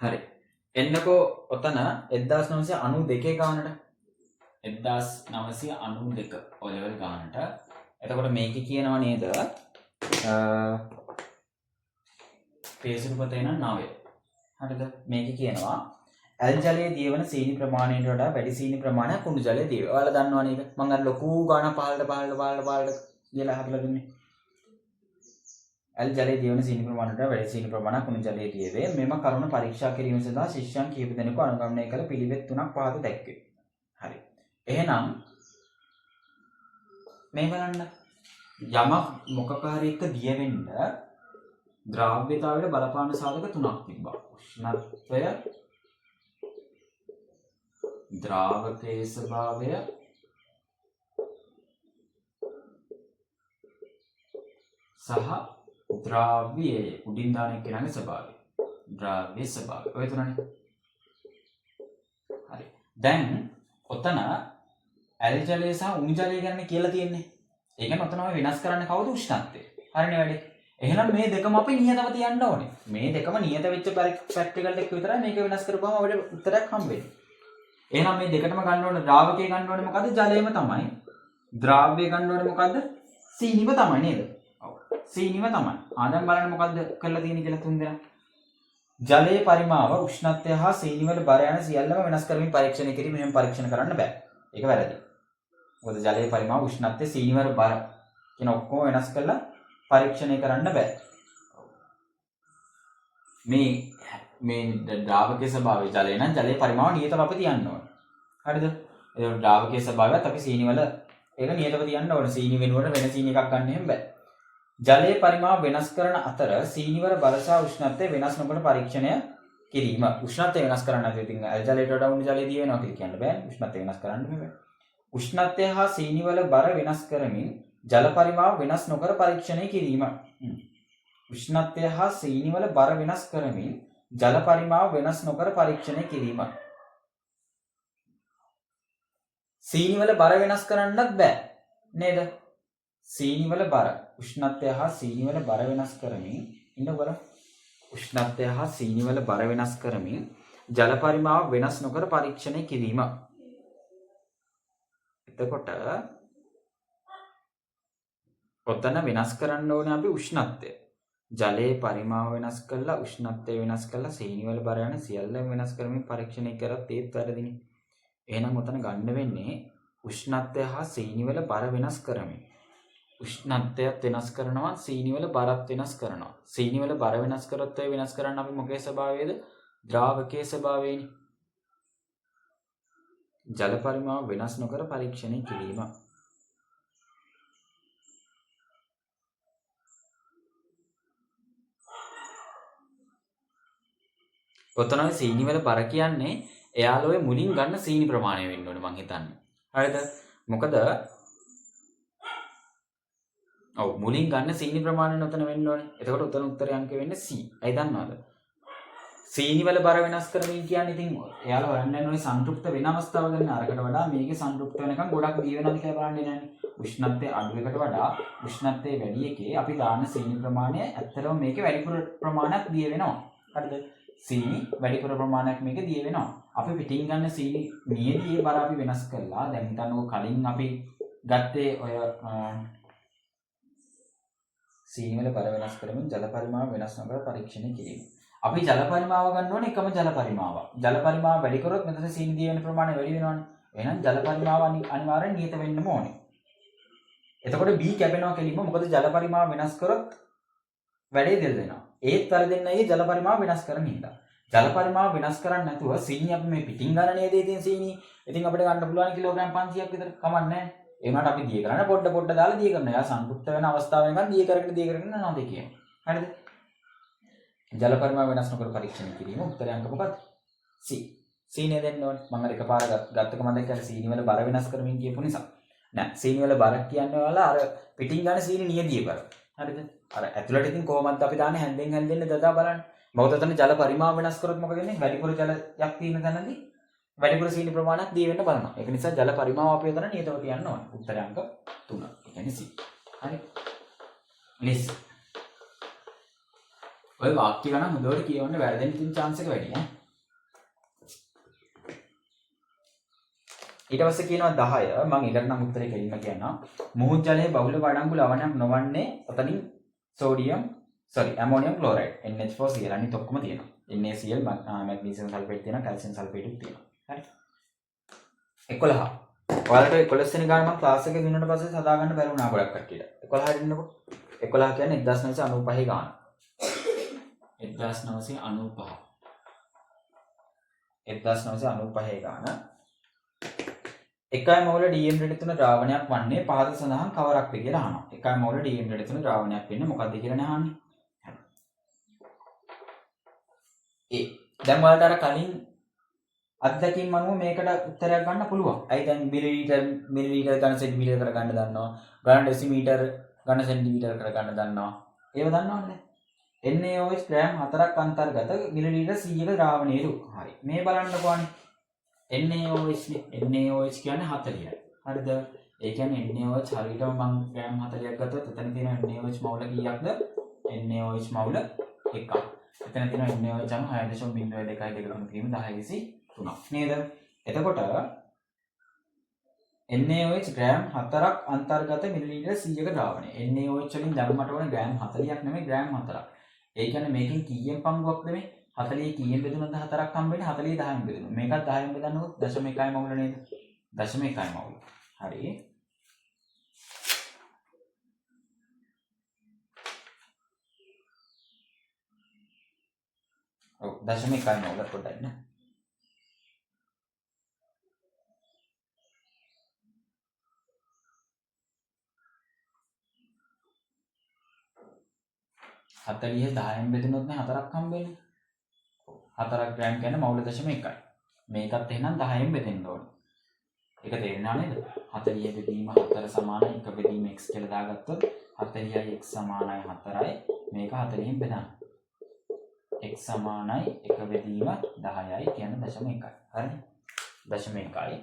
හරි. එන්නකෝ ඔතන 1992 ගානට 1992 ඔය ලෙවල් ගානට. එතකොට මේක කියනවා නේද? පේසුරුපතේ නම් 9. හරිද? මේක කියනවා ඇල් ජලයේ දියවන සීනි ප්‍රමාණයට වඩා වැඩි සීනි ප්‍රමාණයක් කුණු ජලයේ දියවේ. ඔයාලා දන්නවා නේද? මම අර ලොකු ගාන පහළට කියලා හදලා දුන්නේ. ඇල් ජලයේ දියවන සීනි ප්‍රමාණයට වඩා වැඩි සීනි ප්‍රමාණයක් කුණු ජලයේ දියවේ. මෙම කරුණ පරීක්ෂා කිරීම සඳහා ශිෂ්‍යයන් කිහිප දෙනෙකු අනුගමනය කළ පිළිවෙත් 3ක් පහත දැක්වේ. හරි. එහෙනම් මේ බලන්න යමක් මොකක හරි එක දියවෙන්න ද්‍රාව්‍යතාවයට බලපාන සාධක 3ක් තිබ්බා. උෂ්ණත්වය, ද්‍රාවකයේ ස්වභාවය, සහ ද්‍රාව්‍යයේ උඩින් දාන එක්කෙනාගේ ස්වභාවය. ද්‍රාව්‍ය ස්වභාවය. ඔය තුනනේ. හරි. දැන් ඔතන ඇල් ජලය සහ උණු ජලය ගැන කියලා තියෙන්නේ. ඒ කියන්නේ ඔතන වෙනස් කරන්න කවුද? උෂ්ණත්වය. හරිනේ වැඩේ. එහෙනම් මේ දෙකම අපි නියතව තියන්න ඕනේ. මේ දෙකම නියත වෙච්ච ප්‍රැක්ටිකල් එක විතරයි මේක වෙනස් කරපුවම අපිට උත්තරයක් හම්බෙන්නේ. එහෙනම් මේ දෙකටම ගන්න ඕනේ ද්‍රාවකයේ ගන්න ඕනේ මොකද්ද? ජලයම තමයි. ද්‍රාව්‍ය ගන්න ඕනේ මොකද්ද? සීනිව තමයි නේද? ඔව්. සීනිව තමයි. දැන් බලන්න මොකද්ද කරලා තියෙන්නේ කියලා තුන් දෙනා. ජලයේ පරිමාව උෂ්ණත්වය හා සීනි වල බර යන සියල්ලම වෙනස් කරමින් පරීක්ෂණය කිරීම මෙහෙම පරීක්ෂණ කරන්න බෑ. ඒක වැරදි. මොකද ජලයේ පරිමාව උෂ්ණත්වය සීනි වල බර කියන ඔක්කොම වෙනස් කරලා පරීක්ෂණය කරන්න බෑ. මේ ද්‍රාවකයේ ස්වභාවය ජලය නම් ජලයේ පරිමාව නියතව අපි තියන්න ඕනේ. හරිද? ඒ ද්‍රාවකයේ ස්වභාවයත් අපි සීනි වල ඒක නියතව තියන්න ඕනේ. සීනි වෙනුවට වෙන සීනි එකක් ගන්න එහෙම බෑ. ජලයේ පරිමාව වෙනස් කරන අතර සීනි වල බර සහ උෂ්ණත්වය වෙනස් නොකර පරීක්ෂණය කිරීම. උෂ්ණත්වය වෙනස් කරන්න නැතුව ඉතින් ඇල් ජලයට වඩා උණු ජලය දී වෙනවා කියලා කියන්න බෑ. උෂ්ණත්වය වෙනස් කරන්න බෑ. උෂ්ණත්වය හා සීනි වල බර වෙනස් කරමින් ජල පරිමාව වෙනස් නොකර පරීක්ෂණය කිරීම. උෂ්ණත්වය හා සීනි වල බර වෙනස් කරමින් ජල පරිමාව වෙනස් නොකර පරීක්ෂණය කිරීම. සීනි වල බර වෙනස් කරන්නත් බෑ නේද? සීනි වල බර උෂ්ණත්වය හා සීනි වල බර වෙනස් කරමින් ඉන්නවල උෂ්ණත්වය හා සීනි වල බර වෙනස් කරමින් ජල පරිමාව වෙනස් නොකර පරීක්ෂණය කිරීම. එතකොට ඔතන වෙනස් කරන්න ඕනේ අපි උෂ්ණත්වය. ජලයේ පරිමාව වෙනස් කළා, උෂ්ණත්වය වෙනස් කළා, සීනි වල බර යන සියල්ලම වෙනස් කරමින් පරීක්ෂණය කරත් ඒත් වැරදිනේ. එහෙනම් ඔතන ගන්න වෙන්නේ උෂ්ණත්වය හා සීනි වල බර වෙනස් කරමින්. උෂ්ණත්වයත් වෙනස් කරනවා, සීනි වල බරත් වෙනස් කරනවා. සීනි වල බර වෙනස් කරොත් ඒ වෙනස් කරන්න අපි මොකේ ස්වභාවයද? ද්‍රාවකයේ ස්වභාවයනේ. ජල පරිමාව වෙනස් නොකර පරීක්ෂණය කිරීම. ඔතන සීනි වල බර කියන්නේ එයාලෝයේ මුලින් ගන්න සීනි ප්‍රමාණය වෙන්න ඕනේ මං හිතන්නේ. හරිද? මොකද ඔව් මුලින් ගන්න සීනි ප්‍රමාණය උතන වෙන්න ඕනේ. එතකොට උතන උත්තරය අංක වෙන්නේ C. ඇයි දන්නවද? සීනි වල බර වෙනස් කරමින් කියන්නේ ඉතින් එයාලා හොයන්න ඕනේ සංතෘප්ත වෙන අවස්ථාව ගන්න අරකට වඩා මේකේ සංතෘප්ත වෙනකන් ගොඩක් දී වෙනවද කියලා බලන්නේ නැන්නේ. උෂ්ණත්වයේ අඩු එකට වඩා උෂ්ණත්වයේ වැඩි එකේ අපි දාන සීනි ප්‍රමාණය ඇත්තටම මේකේ වැඩිපුර ප්‍රමාණයක් දී වෙනවා. හරිද? සීනි වැඩිපුර ප්‍රමාණයක් මේක දී වෙනවා. අපි පිටින් ගන්න සීනි නියතියේ බර අපි වෙනස් කළා. දැන් හිතන්නකො කලින් අපි ගත්තේ ඔය සීනි වල බර වෙනස් කරමින් ජල පරිමාව වෙනස් නොකර පරීක්ෂණය කිරීම. අපි ජල පරිමාව ගන්න ඕනේ එකම ජල පරිමාව. ජල පරිමාව වැඩි කරොත් මෙතන සීනි දී වෙන ප්‍රමාණය වැඩි වෙනවනේ. එහෙනම් ජල පරිමාව අනිවාර්යෙන් නියත වෙන්නම ඕනේ. එතකොට B කැපෙනවා කෙලින්ම මොකද ජල පරිමාව වෙනස් කරොත් වැඩේ දෙල් වෙනවා. ඒත් වැරදෙන්නේ ජල පරිමාව වෙනස් කරන හින්දා. ජල පරිමාව වෙනස් කරන්නේ නැතුව සීනි අපි මේ පිටින් ගන්න නේද ඉතින් සීනි. ඉතින් අපිට ගන්න පුළුවන් කිලෝග්‍රෑම් 500ක් විතර කමක් නැහැ. ඒ වුණාට අපි දිය කරන්නේ පොඩ දාලා දිය කරනවා. යා සංතෘප්ත වෙන අවස්ථාව වෙනකන් දිය කරගෙන යනවා දෙක කියනවා. හරිද? ජල පරිමාව වෙනස් නොකර පරීක්ෂණය කිරීම උත්තරය අංක මොකක්ද? C. C නේ දෙන්න ඕනේ. මම අර එකපාර ගත්තක මම දැක්කා සීනි වල බර වෙනස් කරමින් කියපු නිසා. නෑ සීනි වල බර කියන්නේ ඔයාලා අර පිටින් ගන්න සීනි නියදිය බර. හරිද? අර ඇතුළට ඉතින් කොහොමද අපි දාන්නේ හැන්දෙන් දදා බලන්න. මොකද එතන ජල පරිමාව වෙනස් කරොත් මොකද වෙන්නේ? වැඩිපුර ජලයක් තියෙන තැනදී වැඩිපුර සීනි ප්‍රමාණයක් දී වෙන්න බලනවා. ඒක නිසා ජල පරිමාව අපි උතන නියතව තියන්න ඕනේ. උත්තරය අංක 3. ඒ කියන්නේ C. හරි. listen. ඔය වාක්‍ය ගණන් හොඳට කියවන්න වැරදෙන්න තියෙන chance එක වැඩි ඈ. ඊට පස්සේ කියනවා 10 මම ඊළඟ නම් උත්තරේ කෙලින්ම කියනවා. මුහුදු ජලයේ බහුල වඩංගු ලවණයක් නොවන්නේ ඔතනින් ඇමෝනියම් ක්ලෝරයිඩ් NH4Cl අනිත් ඔක්කොම තියෙනවා. NaCl මැග්නීසියම් සල්ෆේට් තියෙනවා කැල්සියම් සල්ෆේට් තියෙනවා. හරි. 11. ඔයාලට 11 වෙනි ගාන මම ක්ලාස් එකේ දුන්නාට පස්සේ සදා ගන්න බැරි වුණා ගොඩක් කට්ටියට. 11 හරින්නකො. 11 කියන්නේ 1995 ගාන. 1995. 1995 ගාන. එකයි මෝල DM3 ද්‍රාවණයක් වන්නේ පහත සඳහන් කවරක්ද කියලා අහනවා. එකයි මෝල DM3 ද්‍රාවණයක් වෙන්නේ මොකක්ද කියලා අහන්නේ. දැන් ඔයාලට අර කලින් අත්දැකීම් අනුව මේකට උත්තරයක් ගන්න පුළුවන්. අයි දැන් මිලිලීටර් ගන්න සෙන්ටිමීටර කර ගන්න දන්නවා. ගන්න ඩෙසිමීටර ගන්න සෙන්ටිමීටර කර ගන්න දන්නවා. ඒව දන්නවනේ. NaOH ග්‍රෑම් 4ක් අන්තර්ගත මිලිලීටර් 100ක ද්‍රාවණයලු. හරි. මේ බලන්නකෝ අනේ. NaOH කියන්නේ 40යි. හරිද? ඒ කියන්නේ NaOH හරියටම මම ග්‍රෑම් 40ක් ගත්තොත් එතන තියෙන NaOH මවුල කීයක්ද? NaOH මවුල 1ක්. එතන තියෙන NaOH අණු 6.0223 තියෙන 1023 නේද? එතකොට NaOH ග්‍රෑම් 4ක් අන්තර්ගත මිලිලීටර් 100ක ද්‍රාවණය. NaOH වලින් දැම්මට ඕනේ ග්‍රෑම් 40ක් නෙමෙයි ග්‍රෑම් 4ක්. ඒ කියන්නේ මේකෙන් කීයෙන් පංගුවක්ද මේ? 40 කීයෙන් බෙදුනොත් 4ක් හම්බෙන්නේ 40 10න් බෙදුනොත්. මේකත් 10න් බෙදන්නොත් 0.1යි මවුල නේද? 0.1යි මවුල. හරි. ඔව් 0.1යි මවුල පොඩ්ඩක් නේ. හතලිය 10න් බෙදුනොත් නේ 4ක් හම්බෙන්නේ. 4ක් ග්‍රෑම් කියන්නේ මවුල 0.1යි. මේකත් එහෙනම් 10න් බෙදෙන්න ඕනේ. ඒක තේරෙනව නේද? 40 බෙදීම 4 සමානයි 1 බෙදීම x කියලා දාගත්තොත් 40යි x සමානයි 4යි. මේක 40න් බෙදන්න. x සමානයි 1 බෙදීම 10යි කියන්නේ 0.1යි. හරිනේ? 0.1යි.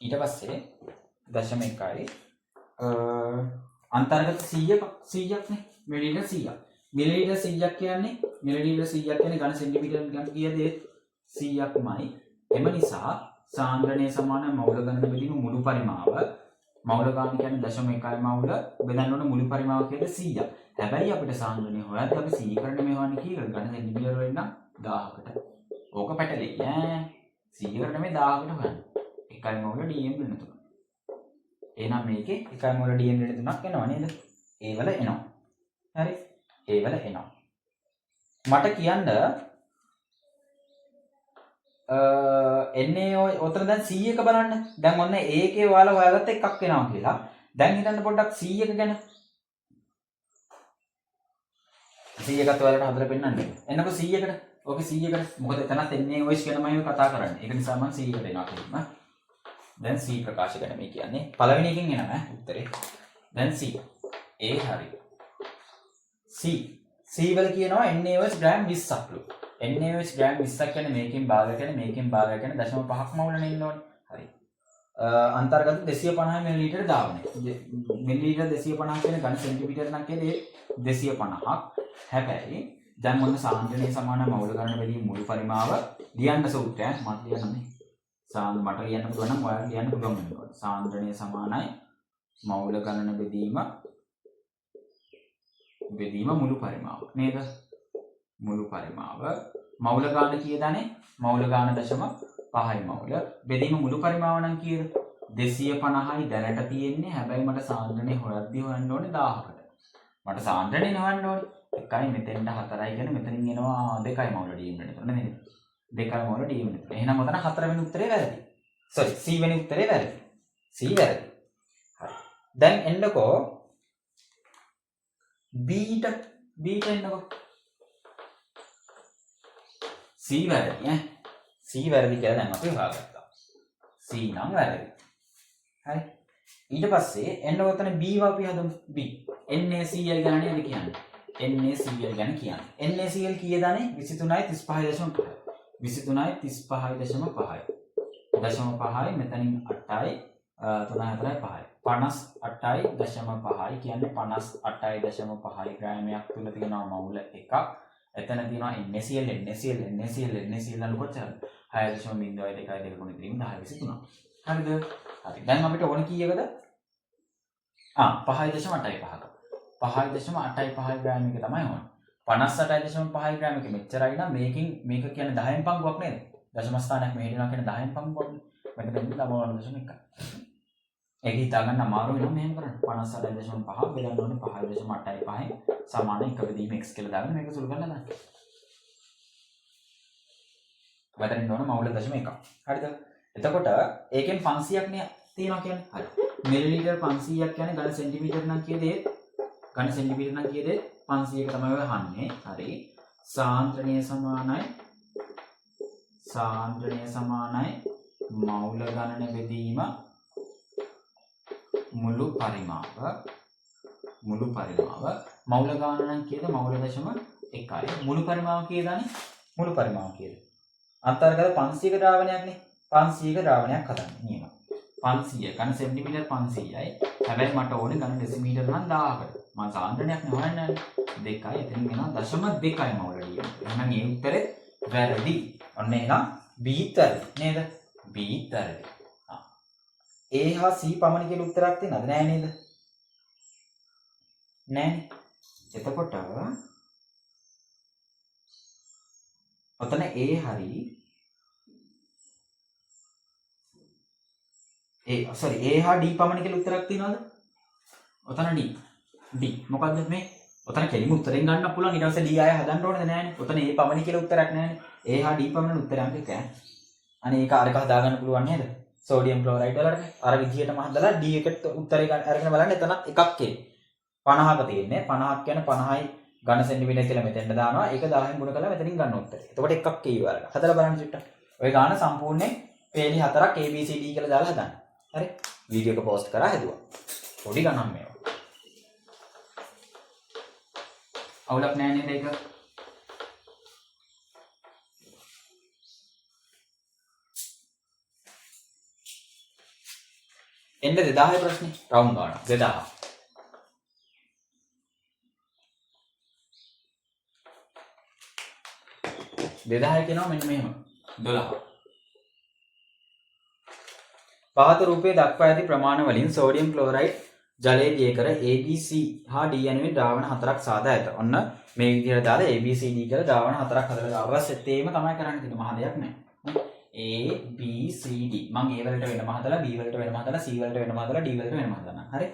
ඊට පස්සේ 0.1යි අන්තර්ගත 100ක් නේ මිලිලීටර් 100ක්. මිලිලීටර් 100ක් කියන්නේ ඝන සෙන්ටිමීටර ගන්න කීයද 100ක්මයි. එම නිසා සාන්ද්‍රණය සමාන මවුල ගණන බෙදීම මුළු පරිමාව මවුල ගාන කියන්නේ 0.1යි මවුල බෙදන්න ඕන මුළු පරිමාව කියන්නේ 100ක්. හැබැයි අපිට සාන්ද්‍රණය හොයද්දී අපි 100 කරන්න මේ වන්නේ කීයකට ඝන සෙන්ටිමීටර වලින් නම් 1000කට. ඕක පැටලෙයි ඈ 100 කරන්න මේ 1000කට හොයන්න. 1යි මවුල DM3. එහෙනම් මේකේ 1යි මවුල DM3ක් එනවා නේද? ඒවල එනවා. හරි. ඒවල එනවා. මට කියන්න NaOH ඔතන දැන් 100ක බලන්න. දැන් ඔන්න ඒකේ ඔයාලා හොයාගත්ත එකක් එනවා කියලා. දැන් හිතන්න පොඩ්ඩක් 100ක ගැන. 100කත් ඔයාලට හදලා පෙන්නන්නේ. එන්නකො 100කට. ඕකේ 100කට. මොකද එතනත් NaOH ගැනමයි කතා කරන්නේ. ඒක නිසා මම 100කට එනවා කියනවා. දැන් C ප්‍රකාශ කරන මේ කියන්නේ පළවෙනි එකෙන් එනවා උත්තරේ. දැන් C. ඒ හරි. C වල කියනවා NaOH ග්‍රෑම් 20ක්ලු. NaOH ග්‍රෑම් 20ක් කියන්නේ මේකෙන් භාගය කියන්නේ 0.5ක් මවුලනේ ඉන්න ඕනේ. හරි. අන්තර්ගත 250 මිලිලීටර දාවනේ. මිලිලීටර 250 කියන්නේ ඝන සෙන්ටිමීටර නම් කියන්නේ 250ක්. හැබැයි දැන් මොන සාන්ද්‍රණය සමාන මවුල ගණන බෙදීම මුළු පරිමාව ලියන්න සූත්‍රය මම ලියන්නේ. මට ලියන්න පුළුවන් නම් ඔයාලට ලියන්න පුළුවන් වෙනවා. සාන්ද්‍රණය සමානයි මවුල ගණන බෙදීම මුළු පරිමාව නේද? මුළු පරිමාව මවුල ගාන කීයදනේ? මවුල ගාන 0.5යි මවුල. බෙදීම මුළු පරිමාව නම් කීයද? 250යි දැනට තියෙන්නේ. හැබැයි මට සාන්ද්‍රණය හොයද්දී හොයන්න ඕනේ 1000කට. මට සාන්ද්‍රණය හොයන්න ඕනේ. 1යි මෙතෙන්ට 4යි කියන්නේ මෙතනින් එනවා 2යි මවුල DM3 නේද? 2යි මවුල DM3. එහෙනම් ඔතන 4 වෙනි උත්තරේ වැරදි. C වෙනි උත්තරේ වැරදි. C වැරදි. හරි. දැන් එන්නකෝ B එන්නකෝ. C වැරදි ඈ. C වැරදි කියලා දැන් අපි හොයාගත්තා. C නම් වැරදි. හරි. ඊට පස්සේ එන්න ඔතන B අපි හදමු. B. NaCl ගැන නේද කියන්නේ. NaCl ගැන කියන්නේ. NaCl කීයදනේ? 23.35.5. 23.35.5. 0.5යි මෙතනින් 8යි 3 4යි 5යි. 58.5 කියන්නේ 58.5 ග්‍රෑමයක් තුල තියෙනවා මවුල එකක්. එතන තියෙනවා NaCl අණු කොච්චරද? 6.02 3 1023. හරිද? හරි. දැන් අපිට ඕන කීයකද? 5.85ක. 5.85 ග්‍රෑම් එක තමයි ඕන. 58.5 ග්‍රෑම් එක මෙච්චරයි නම් මේක කියන්නේ 10න් පංගුවක් නේද? දශම ස්ථානයක් මෙහෙට යනවා කියන්නේ 10න් පංගුවක්. මෙතන 9.1. ඒක හිතා ගන්න අමාරුයි නම් මෙහෙම කරන්න. 58.5 බෙදන්න ඕනේ 5.85 සමාන එක බෙදීම x කියලා දාගෙන මේක සුළු කරලා දාන්න. වදන්න ඕන මවුල දශම එකක්. හරිද? එතකොට ඒකෙන් 500ක් නේ තියෙනවා කියන්නේ. හරි. මිලිලීටර් 500ක් කියන්නේ ඝන සෙන්ටිමීටර නම් කීයද? ඝන සෙන්ටිමීටර නම් කීයද? 500ක තමයි ඔය අහන්නේ. හරි. සාන්ද්‍රණය සමානයි මවුල ගණන බෙදීම මුළු පරිමාව මවුල ගාන නම් කීයද? මවුල දශම 1යි. මුළු පරිමාව කීයදනේ? මුළු පරිමාව කීයද? අන්තර්ගත 500ක ද්‍රාවණයක් නේ. 500ක ද්‍රාවණයක් හදන්නේ නියම. 500 ඝන සෙන්ටිමීටර් 500යි. හැබැයි මට ඕනේ ඝන ඩෙසිමීටර් නම් 1000කට. මම සාන්ද්‍රණයක් නෙවෙන්නේ 2යි. එතනින් එනවා 0.2යි මවුල ඩීම. එහෙනම් මේ උත්තරේ වැරදි. ඔන්න එහෙනම් B උත්තරේ නේද? B උත්තරේ. A හා C පමණ කියලා උත්තරයක් තියෙනවද? නෑ නේද? නෑනේ. එතකොට ඔතන A හරි A හා D පමණ කියලා උත්තරයක් තියෙනවද? ඔතන D. මොකද්ද මේ? ඔතන කෙලිම උත්තරෙන් ගන්න පුළුවන්. ඊට පස්සේ D ආය හදන්න ඕනද නෑනේ. ඔතන A පමණ කියලා උත්තරයක් නෑනේ. A හා D පමණ උත්තරයක් එකයි. අනේ ඒක අරක හදාගන්න පුළුවන් නේද? සෝඩියම් ක්ලෝරයිඩ් වලට අර විදිහටම හදලා D එකට උත්තරේ අරගෙන බලන්න එතනත් එකක් එන්නේ. 50ක තියෙන්නේ. 50ක් කියන්නේ 50යි ඝන සෙන්ටිමීටර කියලා මෙතෙන්ට දානවා. ඒක 10න් ගුණ කරලා මෙතනින් ගන්න උත්තරේ. එතකොට එකක් ඒ වලට. හදලා බලන්න චුට්ටක්. ඔය ගාන සම්පූර්ණයෙන් පේලි 4ක් A B C D කියලා දාලා හදන්න. හරි. වීඩියෝ එක පෝස්ට් කරා හැදුවා. පොඩි ගණන් මේවා. අවුලක් නෑ නේද ඒක? එන්න 2000 ප්‍රශ්නේ රවුන්ඩ් ගන්න 2000. කියනවා මෙන්න මෙහෙම 12. පහත රූපයේ දක්වා ඇති ප්‍රමාණ වලින් සෝඩියම් ක්ලෝරයිඩ් ජලයේ දියකර ABC හා D යනුවෙන් ද්‍රාවණ හතරක් සාදා ඇත. ඔන්න මේ විදිහට දාලා ABCD කියලා ද්‍රාවණ හතරක් හදලා දාලා සෙට්ටේම තමයි කරන්න තියෙන්නේ. මහ දෙයක් නෑ. A B C D මම A වලට වෙනම හදලා B වලට වෙනම හදලා C වලට වෙනම හදලා D වලට වෙනම හදනවා. හරි.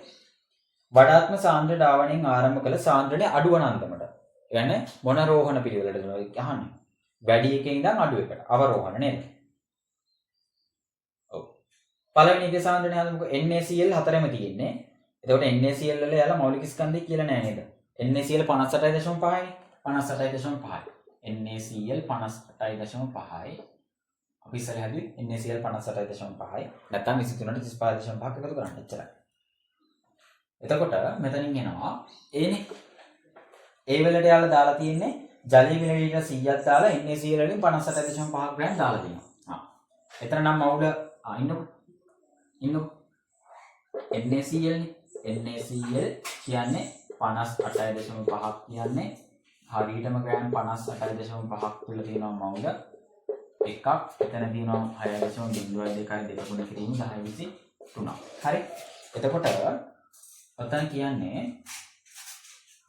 වඩාත්ම සාන්ද්‍ර ද්‍රාවණයෙන් ආරම්භ කළ සාන්ද්‍රණය අඩු වන අන්දමට. කියන්නේ මොන රෝහණ පිළිවෙලටද අහන්නේ? වැඩි එකකින් ඉඳන් අඩු එකට. අවරෝහණ නේද? ඔව්. පළවෙනි එකේ සාන්ද්‍රණය හදමුකෝ NaCl හතරෙම තියෙන්නේ. එතකොට NaCl වල යාලා මෞලික ස්කන්ධය කියලා නෑ නේද? NaCl 58.5යි. 58.5යි. NaCl 58.5යි. අපි ඉස්සර හැදුවේ NaCl 58.5යි. නැත්නම් 23.35ක් එකතු කරන්න එච්චරයි. එතකොට මෙතනින් එනවා ඒනේ. ඒ වලට යාලා දාලා තියෙන්නේ ජලීය මිලිලීටර් 100ක් දාලා NaCl වලින් 58.5 ග්‍රෑම් දාලා දෙනවා. එතන නම් මවුල ඉන්නකො. NaCl කියන්නේ 58.5ක් කියන්නේ හරියටම ග්‍රෑම් 58.5ක් තුල තියෙනවා මවුල එකක්. එතන තියෙනවා 6.02 2 ගුණ කිරීම 1023. හරි. එතකොට ඔතන කියන්නේ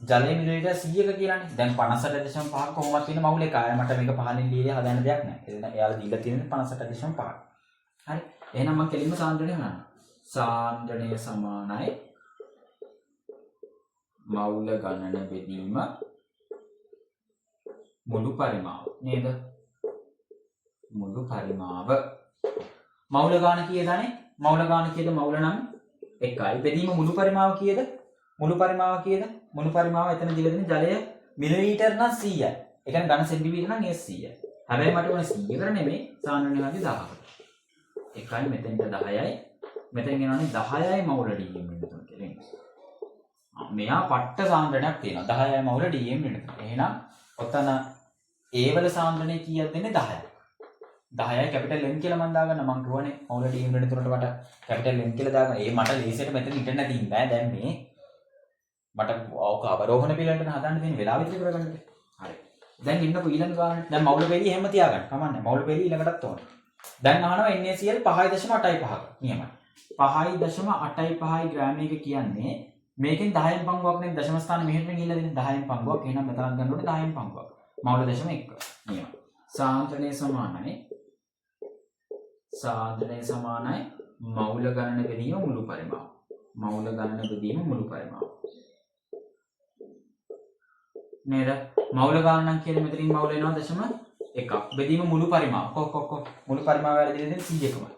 ජලයේ මිලිලීටර් 100ක කියලානේ. දැන් 58.5ක් කොහොමවත් වෙන මවුල එකයි. මට මේක පහලින් දීලා හදන්න දෙයක් නැහැ. එයාලා දීලා තියෙන්නේ 58.5ක්. හරි. එහෙනම් මම කෙලින්ම සාන්ද්‍රණය ගන්නවා. සාන්ද්‍රණය සමානයි මවුල ගණන බෙදීම මුළු පරිමාව නේද? මුළු පරිමාව. මවුල ගාන කීයදනේ? මවුල ගාන කීයද? මවුල නම් 1යි. බෙදීම මුළු පරිමාව කීයද? මුළු පරිමාව කීයද? මුළු පරිමාව එතන දීලා දෙන ජලය මිලිලීටර් නම් 100යි. ඒ කියන්නේ ඝන සෙන්ටිමීටර නම් 100යි. හැබැයි මට ඕනේ 100කට නෙමෙයි සාන්ද්‍රණය වගේ 1000කට. 1යි මෙතෙන්ට 10යි. මෙතෙන් එනවානේ 10යි මවුල dm වෙනතුන කියලා. මෙයා පට්ට සාන්ද්‍රණයක් තියෙනවා. 10යි මවුල dm වෙනතුන. එහෙනම් ඔතන A වල සාන්ද්‍රණය කීයද දෙන්නේ 10යි. 10යි කැපිටල් M කියලා මම දාගන්න මම කියවනේ මවුල DM ඍණ 3ට මට කැපිටල් M කියලා දාගන්න. ඒ මට ලේසියට මෙතන ඉන්ටර්නෙට් තියෙන්න බෑ දැන් මේ. මට ඕක අවරෝහණ පිළිවෙලට හදන්න තියෙන වෙලාව විතර කරගන්න. හරි. දැන් ඉන්නකො ඊළඟ ගානට. දැන් මවුල පෙළිය එහෙම තියාගන්න. කමන්නේ. මවුල පෙළිය ඊළඟටත් ඕනේ. දැන් අහනවා NaCl 5.85ක නියමයි. 5.85 ග්‍රෑමයක කියන්නේ මේකෙන් 10න් පංගුවක් නේ දශම ස්ථාන මෙහෙට ගිහිල්ලා දෙන 10න් පංගුවක්. එහෙනම් මෙතනක් ගන්න ඕනේ 10න් පංගුවක්. මවුල 0.1 නියමයි. සාන්ද්‍රණය සමානයි මවුල ගණන බෙදීම මුළු පරිමාව. මවුල ගණන බෙදීම මුළු පරිමාව. නේද? මවුල ගණනක් කියන්නේ මෙතනින් මවුල එනවා 0.1ක්. බෙදීම මුළු පරිමාව. මුළු පරිමාව වැඩි දෙන්නේ 100කමයි.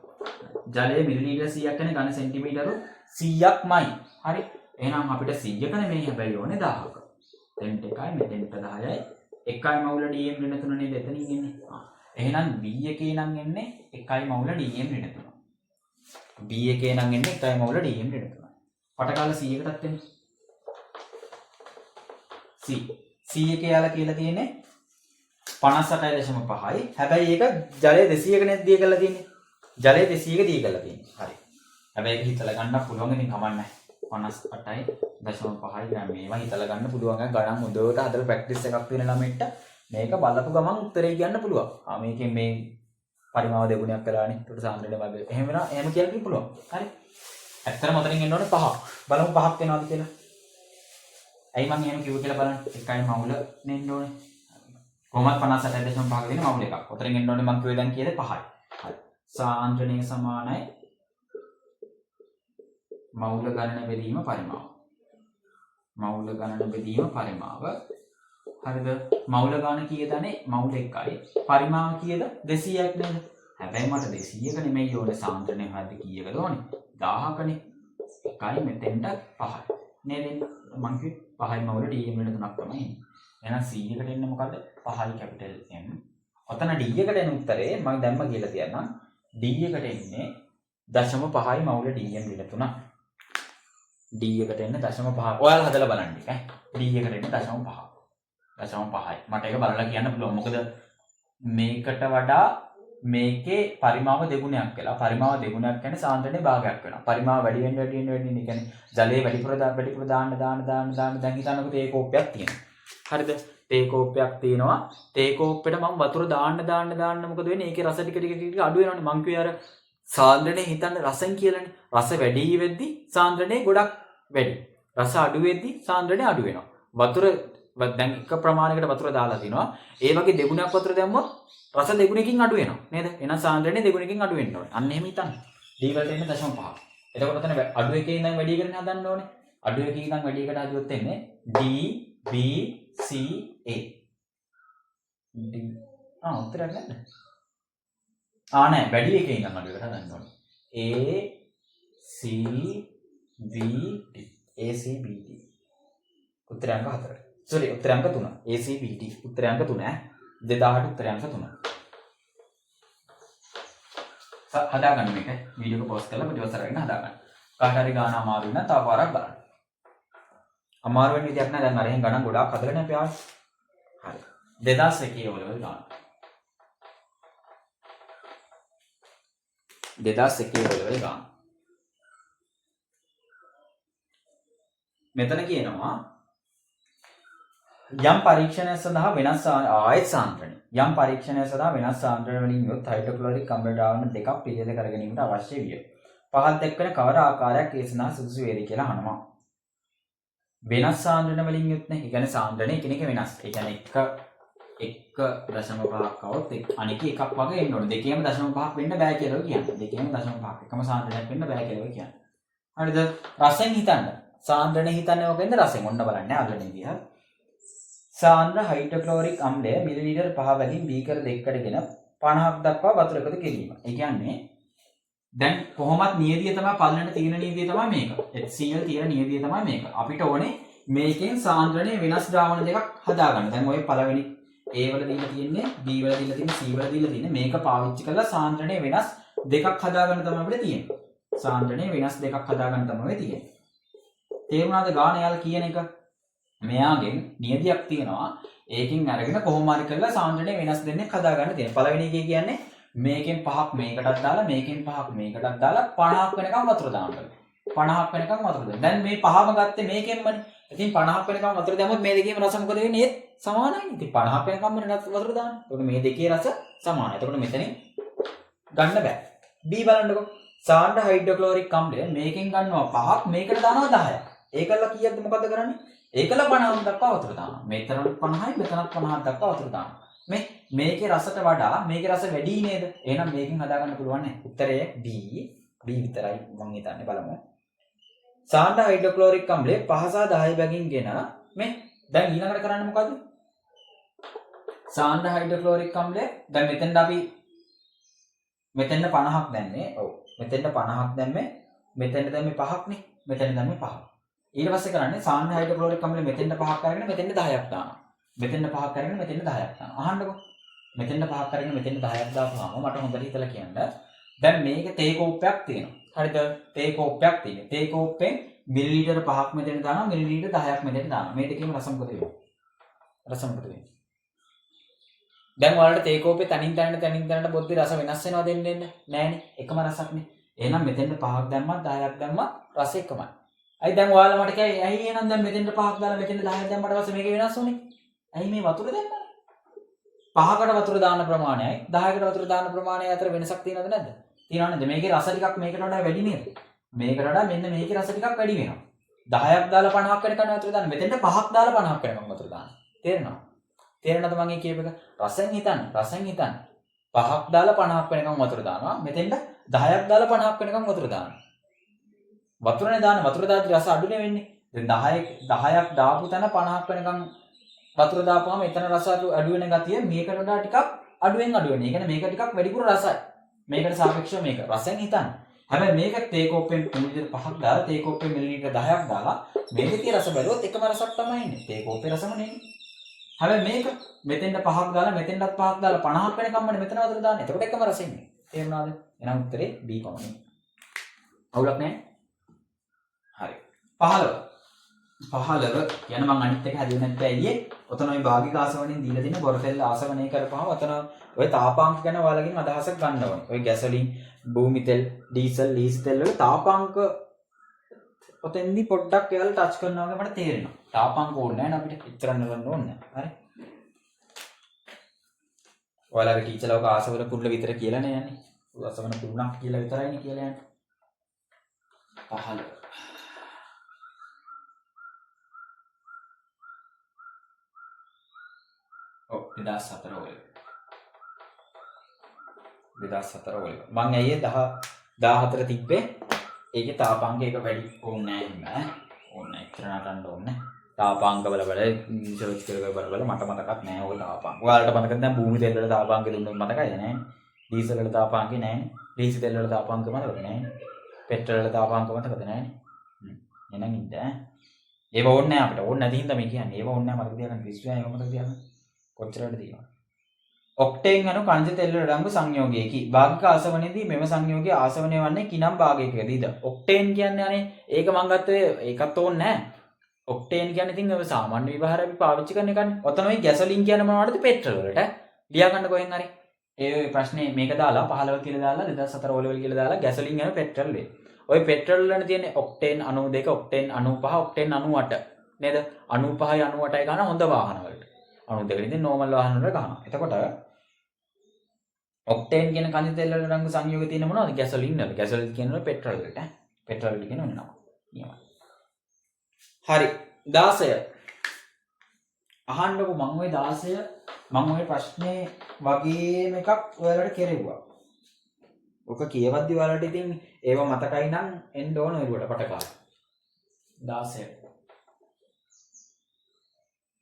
ජලයේ මිලිලීටර් 100ක් කියන්නේ ඝන සෙන්ටිමීටර 100ක්මයි. හරි. එහෙනම් අපිට 100ක නෙමෙයි හැබැයි ඕනේ 1000ක. දෙන්ට 1යි මෙතෙන්ට 10යි. 1යි මවුල DM ඍණ 3 නේද එතනින් එන්නේ. එහෙනම් B එකේ නම් එන්නේ 1යි මවුල DM ඍණ 3. B එකේ නම් එන්නේ 1යි මවුල DM ඍණ 3. පටකාල C එකටත් එන්නේ. C එකේ යාලා කියලා තියෙන්නේ 58.5යි. හැබැයි ඒක ජලය 200ක නේද දී කරලා තියෙන්නේ. ජලය 200ක දී කරලා තියෙන්නේ. හරි. හැබැයි ඒක හිතලා ගන්න පුළුවන් ඉතින් කමන්නේ. 58.5 ග්‍රෑම් මේවා හිතලා ගන්න පුළුවන්. ගණන් හොඳට හදලා ප්‍රැක්ටිස් එකක් වෙන ළමෙක්ට මේක බලපු ගමන් උත්තරේ කියන්න පුළුවන්. මේකෙන් මේ පරිමාව දෙගුණයක් කළානේ. ඒකට සාන්ද්‍රණය වගේ. එහෙම වෙනවා. එහෙම කියන්න පුළුවන්. හරි. ඇත්තටම ඔතනින් එන්න ඕනේ 5ක්. බලමු 5ක් වෙනවද කියලා. ඇයි මම එහෙම කිව්වේ කියලා බලන්න. 1යි මවුල නෙන්න ඕනේ. කොහොමද 58.5 දෙන මවුල එකක්. ඔතනින් එන්න ඕනේ මම කිව්වේ දැන් කීයද 5යි. හරි. සාන්ද්‍රණය සමානයි මවුල ගණන බෙදීම පරිමාව. මවුල ගණන බෙදීම පරිමාව. හරිද? මවුල ගාන කීයදනේ? මවුල 1යි. පරිමාව කීයද? 200ක් නේද? හැබැයි මට 200ක නෙමෙයි ඕනේ සාන්ද්‍රණය හරිද කීයකද ඕනේ? 1000කනේ. 1යි මෙතෙන්ට 5යි. නේද? මං කිව්වේ 5යි මවුල DM වෙන 3ක් තමයි එන්නේ. එහෙනම් C එකට එන්නේ මොකද්ද? 5යි කැපිටල් M. ඔතන D එකට එන උත්තරේ මම දැම්ම කියලා තියන්නම්. D එකට එන්නේ 0.5යි මවුල DM වෙන 3. D එකට එන්නේ 0.5. ඔයාලා හදලා බලන්න ඈ. D එකට එන්නේ 0.5. 0.5යි. මට ඒක බලලා කියන්න පුළුවන්. මොකද මේකට වඩා මේකේ පරිමාව දෙගුණයක් වෙලා. පරිමාව දෙගුණයක් කියන්නේ සාන්ද්‍රණයේ භාගයක් වෙනවා. පරිමාව වැඩි වෙන කියන්නේ ජලයේ වැඩිපුර දාන්න දැන් හිතන්නකෝ තේ කෝප්පයක් තියෙනවා. හරිද? තේ කෝප්පයක් තියෙනවා. තේ කෝප්පෙට මම වතුර දාන්න මොකද වෙන්නේ? ඒකේ රස ටික අඩු වෙනවනේ. මං කිව්වේ අර සාන්ද්‍රණය හිතන්න රසෙන් කියලානේ. රස වැඩි වෙද්දි සාන්ද්‍රණය ගොඩක් වැඩි. රස අඩු වෙද්දි සාන්ද්‍රණය අඩු වෙනවා. වතුර දැන් එක ප්‍රමාණයකට වතුර දාලා තිනවා. ඒ වගේ දෙගුණයක් වතුර දැම්මොත් රස දෙගුණකින් අඩු වෙනවා. නේද? එහෙනම් සාන්ද්‍රණය දෙගුණකින් අඩු වෙන්න ඕනේ. අන්න එහෙම හිතන්න. D වලට එන්නේ 0.5. එතකොට ඔතන අඩු එකේ ඉඳන් වැඩි එකකට හදන්න ඕනේ. අඩු එකේ ඉඳන් වැඩි එකට හදුවොත් එන්නේ D B C A. උත්තරයක් නේද? නෑ වැඩි එකේ ඉඳන් අඩු එකට හදන්න ඕනේ. A C B D. A C B D. උත්තරයන්ක 4. sorry උත්තරයන්ක 3. A C B D. උත්තරයන්ක 3 ඈ. 2000ට උත්තරයන්ක 3. හදාගන්න මේක වීඩියෝ එක පොස්ට් කරලා පිටිපස්ස අරගෙන හදාගන්න. කාට හරි ගාන අමාරු වෙන තව පාරක් බලන්න. අමාරු වෙන විදියක් නෑ දැන් අර එහෙන් ගණන් ගොඩාක් හදලා නැහැ අපි ආවේ. හරි. 2001 වල ගාන. 2001 වල ගාන. මෙතන කියනවා යම් පරීක්ෂණයක් සඳහා වෙනස් ආයත සාන්ද්‍රණය. යම් පරීක්ෂණයක් සඳහා වෙනස් සාන්ද්‍රණ වලින් යුත් හයිඩ්‍රොක්ලොරික් අම්ල ද්‍රාවණ දෙකක් පිළියෙල කර ගැනීමට අවශ්‍ය විය. පහත් එක්වන කවර ආකාරයක් ඒ සඳහා සුදුසු වේද කියලා අහනවා. වෙනස් සාන්ද්‍රණ වලින් යුත් නේ. ඒ කියන්නේ සාන්ද්‍රණය එකිනෙක වෙනස්. ඒ කියන්නේ 1.5ක් આવොත් අනික එකක් වගේ එන්න ඕනේ. දෙකේම 0.5ක් වෙන්න බෑ කියලා කියන්නේ. දෙකේම 0.5ක් එකම සාන්ද්‍රණයක් වෙන්න බෑ කියලා කියන්නේ. හරිද? රසෙන් හිතන්න. සාන්ද්‍රණය හිතන්නේ මොකෙන්ද? රසෙන්. ඔන්න බලන්න අල්ලන්නේ විදිහ. සාන්ද්‍ර හයිඩ්‍රොක්ලොරික් අම්ලය මිලිලීටර් 5 වලින් බීකර 2කටගෙන 50ක් දක්වා වතුර එකතු කිරීම. ඒ කියන්නේ දැන් කොහොමත් නියදිය තමයි පල්ලෙන්ට තියෙන නියදිය තමයි මේක. HCl තියෙන නියදිය තමයි මේක. අපිට ඕනේ මේකෙන් සාන්ද්‍රණයේ වෙනස් ද්‍රාවණ දෙකක් හදාගන්න. දැන් ඔය පළවෙනි A වල දීලා තියෙන්නේ, B වල දීලා තියෙන්නේ, C වල දීලා තියෙන්නේ. මේක පාවිච්චි කරලා සාන්ද්‍රණයේ වෙනස් දෙකක් හදාගන්න තමයි අපිට තියෙන්නේ. සාන්ද්‍රණයේ වෙනස් දෙකක් හදාගන්න තමයි තියෙන්නේ. තේරුණාද ගාන යාල කියන එක? මෙයාගෙන් නියදියක් තියෙනවා. ඒකෙන් අරගෙන කොහොම හරි කරලා සාන්ද්‍රණය වෙනස් දෙන්නේ හදාගන්න තියෙනවා. පළවෙනි එකේ කියන්නේ මේකෙන් 5ක් මේකටත් දාලා මේකෙන් 5ක් මේකටත් දාලා 50ක් වෙනකම් වතුර දාන්න. 50ක් වෙනකම් වතුර දාන්න. දැන් මේ 5ම ගත්තේ මේකෙන්මනේ. ඉතින් 50ක් වෙනකම් වතුර දැම්මොත් මේ දෙකේම රස මොකද වෙන්නේ? ඒත් සමානයි. ඉතින් 50ක් වෙනකම්ම වතුර දාන්න. එතකොට මේ දෙකේ රස සමානයි. එතකොට මෙතනින් ගන්න බෑ. B බලන්නකො. සාන්ඩ හයිඩ්‍රොක්ලෝරික් අම්ලය මේකෙන් ගන්නවා 5ක් මේකට දානවා 10ක්. ඒකල කීයක්ද මොකද කරන්නේ? ඒකල 50ක් දක්වා වතුර දානවා. මෙතන 50යි මෙතනත් 50ක් දක්වා වතුර දානවා. මේකේ රසට වඩා මේකේ රස වැඩි නේද? එහෙනම් මේකෙන් හදාගන්න පුළුවන් නේ. උත්තරය B. B විතරයි මම හිතන්නේ බලමු. සාන්ඩ හයිඩ්‍රොක්ලෝරික් අම්ලය 5 සහ 10 බැගින්ගෙන මේ දැන් ඊළඟට කරන්නේ මොකද්ද? සාන්ඩ හයිඩ්‍රොක්ලෝරික් අම්ලය දැන් මෙතෙන්ද අපි මෙතෙන්ද 50ක් දැම්මේ. ඔව්. මෙතෙන්ද 50ක් දැම්මේ. මෙතෙන්ද දැම්මේ 5ක් නේ. මෙතෙන්ද දැම්මේ 5ක්. ඊට පස්සේ කරන්නේ සාන්ඩ හයිඩ්‍රොක්ලෝරික් අම්ලය මෙතෙන්ද 5ක් අරගෙන මෙතෙන්ද 10ක් දානවා. මෙතෙන්ද 5ක් අරගෙන මෙතෙන්ද 10ක් දානවා. අහන්නකො. මෙතෙන්ද 5ක් අරගෙන මෙතෙන්ද 10ක් දාපුවාම මට හොඳට හිතලා කියන්න. දැන් මේක තේ කෝප්පයක් තියෙනවා. හරිද? තේ කෝප්පයක් තියෙනවා. තේ කෝප්පෙන් මිලිලීටර 5ක් මෙතෙන් දානවා. මිලිලීටර 10ක් මෙතෙන් දානවා. මේ දෙකේම රස මොකද වෙන්නේ? රස මොකද වෙන්නේ? දැන් ඔයාලට තේ කෝප්පේ තනින් තනට බොද්දේ රස වෙනස් වෙනවද දෙන්නේ නෑනේ. එකම රසක්නේ. එහෙනම් මෙතෙන්ද 5ක් දැම්මත් 10ක් දැම්මත් රස එකමයි. අයි දැන් ඔයාලා මට කියයි ඇයි එහෙනම් දැන් මෙතෙන්ද 5ක් දාලා මෙතෙන්ද 10ක් දැම්මට පස්සේ මේක වෙනස් වුනේ? ඇයි මේ වතුර දැම්මනේ? 5කට වතුර දාන ප්‍රමාණයයි 10කට වතුර දාන ප්‍රමාණය අතර වෙනසක් තියෙනවද නැද්ද? තියෙනව නේද? මේකේ රස ටිකක් මේකට වඩා වැඩි නේද? මේකට වඩා මෙන්න මේකේ රස ටිකක් වැඩි වෙනවා. 10ක් දාලා 50ක් වෙනකන් වතුර දාන්න. මෙතෙන්ද 5ක් දාලා 50ක් වෙනකන් වතුර දාන්න. තේරෙනවද? තේරෙනවද මම මේ කියප එක? රසෙන් හිතන්න. 5ක් දාලා 50ක් වෙනකන් වතුර දානවා. මෙතෙන්ද 10ක් දාලා 50ක් වෙනකන් වතුර දානවා. වතුරනේ දාන වතුර දාද්දි රස අඩුනේ වෙන්නේ. දැන් 10ක් දාපු තැන 50ක් වෙනකන් වතුර දාපුවාම එතන රස අඩු වෙන ගතිය මේකට වඩා ටිකක් අඩුවෙන් අඩු වෙනවා. ඒ කියන්නේ මේක ටිකක් වැඩිපුර රසයි. මේකට සාපේක්ෂව මේක රසෙන් හිතන්න. හැබැයි මේක තේ කෝප්පෙන් මිලිලීටර 5ක් දාලා තේ කෝප්පෙන් මිලිලීටර 10ක් දාලා මේ දෙකේ රස බැලුවොත් එකම රසක් තමයි ඉන්නේ. තේ කෝප්පේ රසම නෙන්නේ. හැබැයි මේක මෙතෙන්ට 5ක් දාලා මෙතෙන්ටත් 5ක් දාලා 50ක් වෙනකම්මනේ මෙතන වතුර දාන්නේ. එතකොට එකම රසෙ ඉන්නේ. තේරුණාද? එහෙනම් උත්තරේ B පමණයි. අවුලක් නැහැ. හරි. 15 යන මං අනිත් එක හැදුවේ නැත්නම් ඇයියේ? ඔතන ওই භාගික ආසවණෙන් දීලා තියෙන බොරතෙල් ආසවණය කරපුවම ඔතන ওই තාපාංක ගැන ඔයාලගෙන් අදහසක් ගන්න ඕනේ. ඔය ගැසොලින්, භූමි තෙල්, ඩීසල්, ලීස් තෙල් වල තාපාංක ඔතෙන්දි පොඩ්ඩක් එයාලා ටච් කරනවා වගේ මට තේරෙනවා. තාපාංක ඕනේ නැහැ නේ අපිට. ඉතර නරන්න ඕනේ නැහැ. හරි. ඔයාලගේ ටීචර්ලා ඔක ආසවල කුරුල්ල විතර කියලා නේ යන්නේ. ආසවන කුරුණක් කියලා විතරයිනේ කියලා යන්නේ. 15 2004 වල 2004 වල මං ඇයි 14 තිබ්බේ ඒකේ තාපාංක එක වැඩි ඕනේ නැහැ ඕනේ ඉතර නටන්න ඕනේ තාපාංක වල සර්ච් කරලා බලලා මට මතකත් නැහැ ඔය තාපාංක ඔයාලට මතකද දැන් භූමි තෙල් වල තාපාංක දුන්නොත් මතකයිද නැහැ ඩීසල් වල තාපාංක නැහැ ඩීසල් තෙල් වල තාපාංක මතකද නැහැ පෙට්‍රල් වල තාපාංක මතකද නැහැ එහෙනම් ඉන්න ඒව ඕනේ නැහැ අපිට ඕනේ නැති හින්දා මේ කියන්නේ ඒව ඕනේ නැහැ මතක තියාගන්න විශ්වය ඒව මතක තියාගන්න කොච්චරද තියෙනවා ඔක්ටේන් අණු කන්ජ තෙල් වල රංගු සංයෝගයකි භාගික ආසවනයේදී මෙම සංයෝගය ආසවනය වන්නේ කිනම් භාගයකදීද ඔක්ටේන් කියන්නේ අනේ ඒක මං ගත්තේ ඒකත් ඕනේ නැහැ ඔක්ටේන් කියන්නේ ඉතින් ඔය සාමාන්‍ය විවහාර අපි පාවිච්චි කරන එකනේ ඔතන ඔය ගැසොලින් කියන්නේ මොනවටද පෙට්‍රල් වලට ලියා ගන්න කොහෙන් හරි ඒ ප්‍රශ්නේ මේක දාලා 15 කියලා දාලා 2004 වල කියලා දාලා ගැසොලින් යන පෙට්‍රල් වේ ඔය පෙට්‍රල් වලනේ තියෙන්නේ ඔක්ටේන් 92 ඔක්ටේන් 95 ඔක්ටේන් 98 නේද 95යි 98යි ගන්න හොඳ වාහන වලට 92 ඉතින් නෝමල් වාහන වල ගන්නවා එතකොට ඔක්ටේන් කියන කන්ජ තෙල් වල රංගු සංයෝගය තියෙන මොනවද ගැසොලින් වල ගැසොලින් කියන්නේ පෙට්‍රල් වලට පෙට්‍රල් වලට කියන නම නියමයි හරි 16 අහන්නකො මම ওই 16 මම ওই ප්‍රශ්නේ වගේම එකක් ඔයාලට කෙරෙව්වා ඔක කියවද්දි ඔයාලට ඉතින් ඒව මතකයි නම් එන්න ඕන ඔයගොල්ලෝ පටකාල 16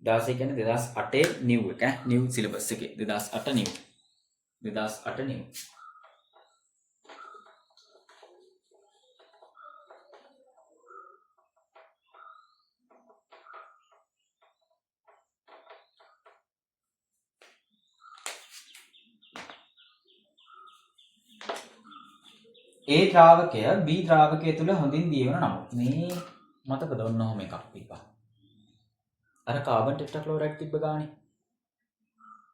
16 කියන්නේ 2008 නිව් එක නිව් සිලබස් එකේ 2008 නිව් 2008 නිව් A ද්‍රාවකය B ද්‍රාවකය තුල හොඳින් දියවන නමුත් මේ මතකද ඔන්නෝම එකක් තිබ්බා අර කාබන් ටෙට්‍රාක්ලෝරයිඩ් තිබ්බ ගානේ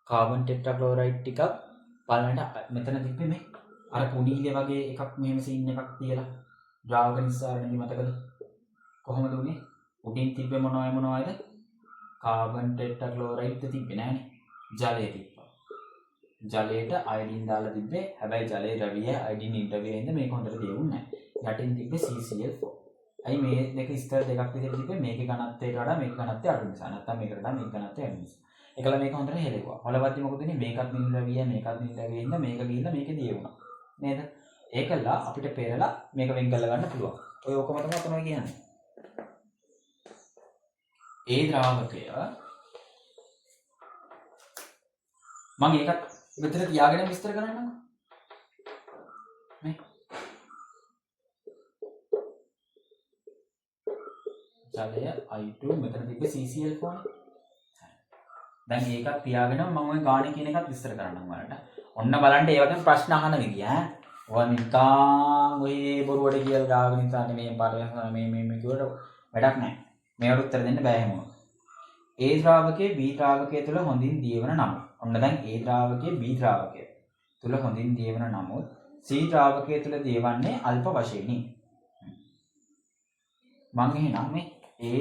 කාබන් ටෙට්‍රාක්ලෝරයිඩ් ටිකක් බලන්න මෙතන තිබ්බේ මේ අර පොඩිලේ වගේ එකක් මෙහෙම සීන් එකක් තියලා ද්‍රාවක නිස්සාරණෙදි මතකද කොහොමද උනේ උඩින් තිබ්බේ මොනවද කාබන් ටෙට්‍රාක්ලෝරයිඩ් තිබ්බේ නෑනේ ජලය තිබ්බා ජලයට අයඩින් දාලා තිබ්බේ හැබැයි ජලයේ ද්‍රව්‍යය අයඩින් ඉන්ටර්වියුවෙන්ද මේක හොඳට දියුන්නේ නැහැ යටින් තිබ්බේ CCl4 අයි මේ දෙක ස්තර දෙකක් විදිහට තිබ්බේ මේකේ ඝනත්වයට වඩා මේක ඝනත්වය අඩු නිසා නැත්තම් මේකට වඩා මේක ඝනත්වය අඩු නිසා එකල මේක හොඳට හෙලෙවුවා. හොලවද්දි මොකද වෙන්නේ? මේකත් නිල්රවිය මේකත් නිල්රවිය ඉන්න මේක ගිහිල්ලා මේකේ දිය වුණා. නේද? ඒකලා අපිට පෙරලා මේක වෙන් කරලා ගන්න පුළුවන්. ඔය ඔකම තමයි කියන්නේ. ඒ ද්‍රාවකය මම ඒකත් විතර තියාගෙන විස්තර කරන්නම්කෝ. මේ ජලය I2 මෙතන තිබ්බ CCl4 නේ. දැන් ඒකත් තියාගෙන මම ওই ගානේ කියන එකත් විස්තර කරන්නම් ඔයාලට. ඔන්න බලන්න ඒ වගේම ප්‍රශ්න අහන විදිය ඈ. ඔය නිකන් ඔය බොරුවට කියලා දාගෙන ඉඳන් මේ පාඩම මේ කිව්වට වැඩක් නැහැ. මේවට උත්තර දෙන්න බෑ හැමෝම. A ද්‍රාවකයේ B ද්‍රාවකයේ තුල හොඳින් දියවන නමුත්. ඔන්න දැන් A ද්‍රාවකයේ B ද්‍රාවකයේ තුල හොඳින් දියවන නමුත් C ද්‍රාවකයේ තුල දියවන්නේ අල්ප වශයෙන්යි. මම එහෙනම් මේ A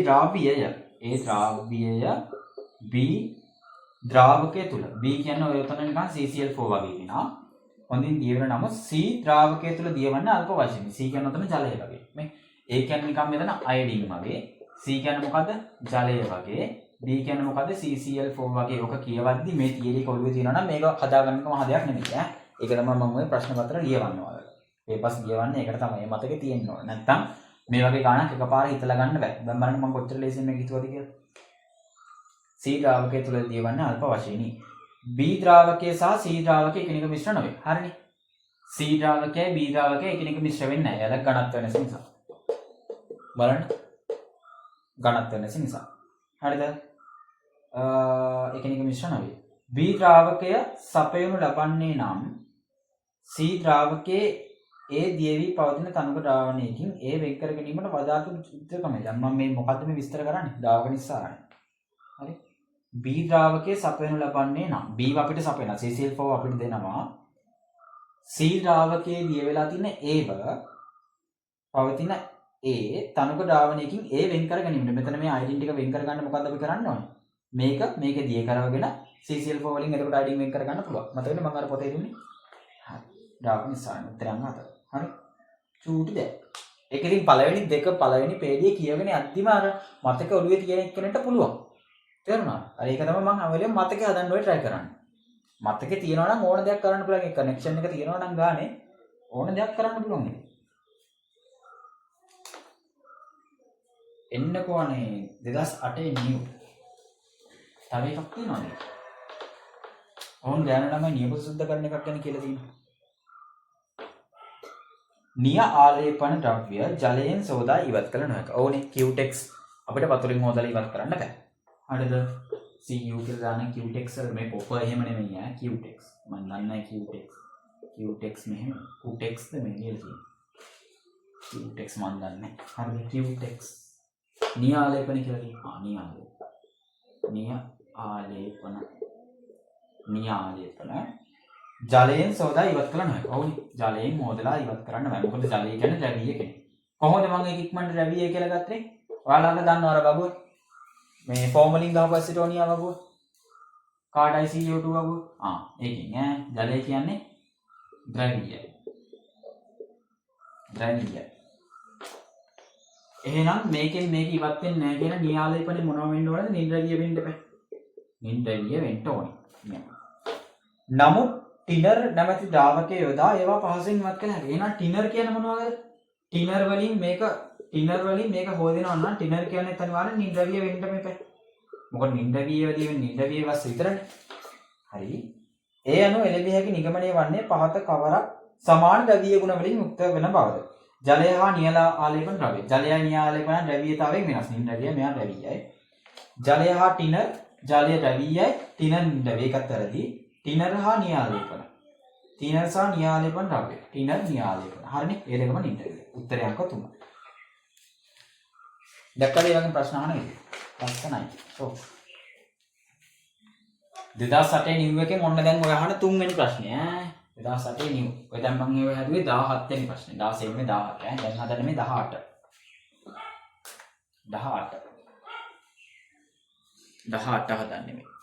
ද්‍රාව්‍යය B ද්‍රාවකයේ තුල B කියන්නේ ඔය උතන නිකන් CCl4 වගේ කෙනා හොඳින් දියවන නමුත් C ද්‍රාවකයේ තුල දියවන්නේ අල්ප වශයෙන්. C කියන්නේ උතන ජලය වගේ. මේ A කියන්නේ නිකන් මෙතන අයඩින් වගේ. C කියන්නේ මොකද්ද? ජලය වගේ. B කියන්නේ මොකද්ද? CCl4 වගේ. ඔක කියවද්දි මේ තියරි කොළුවේ තියෙනවා නම් මේක හදාගන්නකම හදයක් නෙමෙයි ඈ. ඒක තමයි මම ඔය ප්‍රශ්න පත්‍ර ලියවන්න ඔයාලට. පේපර්ස් ලියවන්නේ ඒකට තමයි මතකේ තියෙන්න ඕන. නැත්තම් මේ වගේ ගානක් එකපාර හිතලා ගන්න බෑ. දැන් බලන්න මම කොච්චර ලේසියෙන් මේක හිතුවද කියලා. C ද්‍රාවකයේ තුල දියවන්නේ අල්ප වශයෙන්යි. B ද්‍රාවකයේ සහ C ද්‍රාවකයේ එකිනෙක මිශ්‍ර නොවේ. හරිනේ. C ද්‍රාවකයේ B ද්‍රාවකයේ එකිනෙක මිශ්‍ර වෙන්නේ නැහැ. එයාලා ඝනත්ව වෙනස නිසා. බලන්න. ඝනත්ව වෙනස නිසා. හරිද? එකිනෙක මිශ්‍ර නොවේ. B ද්‍රාවකය සපයනු ලබන්නේ නම් C ද්‍රාවකයේ ඒ දියවි පවතින තනක ද්‍රාවණයකින් ඒ වෙන් කර ගැනීමට වදාතු උත්තරකමයි. දැන් මම මේ මොකද්ද මේ විස්තර කරන්නේ? ද්‍රාවක නිස්සාරණය. හරි. B ද්‍රාවකයේ සපයනු ලබන්නේ නම් B අපිට සපයනවා. CCl4 අපිට දෙනවා. C ද්‍රාවකයේ දිය වෙලා තියෙන ඒව පවතින ඒ තනක ද්‍රාවණයකින් ඒ වෙන් කර ගැනීමට. මෙතන මේ අයඩින් ටික වෙන් කර ගන්න මොකද්ද අපි කරන්න ඕනේ? මේක දිය කරවගෙන CCl4 වලින් එතකොට අයඩින් වෙන් කර ගන්න පුළුවන්. මතකනේ මම අර පොතේ දුන්නේ. හරි. ද්‍රාවක නිස්සාරණ උත්තරයන් 4. හරි. චූටි දැන්. ඒක ඉතින් පළවෙනි පේජේ කියවගෙන යද්දිම අර මතක ඔළුවේ තියෙන එක්කෙනෙක්ට පුළුවන්. තේරුණාද? අර ඒක තමයි මම හැමවෙලේම මතකේ හදන්න ඔය try කරන්නේ. මතකේ තියනවා නම් ඕන දෙයක් කරන්න පුළුවන්. ඒ කනෙක්ෂන් එක තියනවා නම් ගානේ ඕන දෙයක් කරන්න පුළුවන්. එන්නකෝ අනේ 2008 නියු. තව එකක් තියෙනවා නේද? ඕන් ගෑන ළමයි නියපොතු සුද්ධ කරන එකක් ගැන කියලා තියෙනවා. නිය ආලේපන ද්‍රව්‍ය ජලයෙන් සෝදා ඉවත් කළ නොහැක. ඕනේ Q-tex අපිට වතුරින් හොදලා ඉවත් කරන්න බෑ. හරිද? Cu කියලා දාන Q-tex වල මේ පොප එහෙම නෙමෙයි ඈ Q-tex. මම දන්නේ Q-tex. Q-tex මෙහෙම Q-texද මේ ලියලා තියෙන්නේ. Q-tex මම දන්නේ. හරිද? Q-tex. නිය ආලේපන කියලා කියනවා. නිය ආලේපන. නිය ආලේපන ජලයෙන් සෝදා ඉවත් කළ නොහැක. ඔව්නේ. ජලයෙන් හොදලා ඉවත් කරන්න බෑ. මොකද ජලය කියන්නේ ද්‍රවීය කෙනෙක්. කොහොමද මම ඒක ඉක්මනට ද්‍රවීය කියලා ගත්තේ? ඔයාලා දන්නවද බබුව? මේ ෆෝමලින් ගහපු ඇසිටෝනියා වගුව. කාඩයි CO2 වගුව. ඒකෙන් ඈ ජලය කියන්නේ ද්‍රවීය. එහෙනම් මේකෙන් මේක ඉවත් වෙන්නේ නැහැ කියන නියාලේපනේ මොනව වෙන්න ඕනද? නිර්ද්‍රවීය වෙන්න බෑ. නිර්ද්‍රවීය වෙන්න ඕනේ. නමුත් ටිනර් නැමැති ද්‍රාවකය යොදා ඒවා පහසුවෙන් ඉවත් කළ හැකියි. එහෙනම් ටිනර් කියන්නේ මොනවද? ටිනර් වලින් මේක හොදෙනවා නම් ටිනර් කියන්නේ අනිවාර්යෙන් නිර්ද්‍රවීය වෙන්න මේක. මොකද නිර්ද්‍රවීයවදී වෙන්නේ නිර්ද්‍රවීය වස් විතරනේ. හරි. ඒ අනුව එළඹිය හැකි නිගමනය වන්නේ පහත කවරක් සමාන ද්‍රවීය ගුණ වලින් යුක්ත වෙන බවද. ජලය හා නියල ආලේපන ද්‍රව්‍ය. ජලයයි නිය ආලේපන ද්‍රවීයතාවයෙන් වෙනස්. නිර්ද්‍රවීය මෙහා ද්‍රවීයයි. ජලය හා ටිනර් ජලය ද්‍රවීයයි ටිනර් නිර්ද්‍රවීය එකත් වැරදි. ටිනර් හා නිය ආලේපන. ටිනර් සහ නිය ආලේපන ද්‍රව්‍ය. ටිනර් නිය ආලේපන. හරිනේ. ඒ දෙකම නිර්ද්‍රවීය. උත්තරය අංක 3. දැක්කද ඒ වගේ ප්‍රශ්න අහන එක? ලස්සනයි. ඔව්. 2008 නිව් එකෙන් ඔන්න දැන් ඔය අහන තුන්වෙනි ප්‍රශ්නේ ඈ 2008 නිව්. ඔය දැන් මම ඔය හදුවේ 17 වෙනි ප්‍රශ්නේ. 16 නෙමෙයි 17 ඈ. දැන් හදන්නේ මේ 18. 18 හදන්නේ මේ.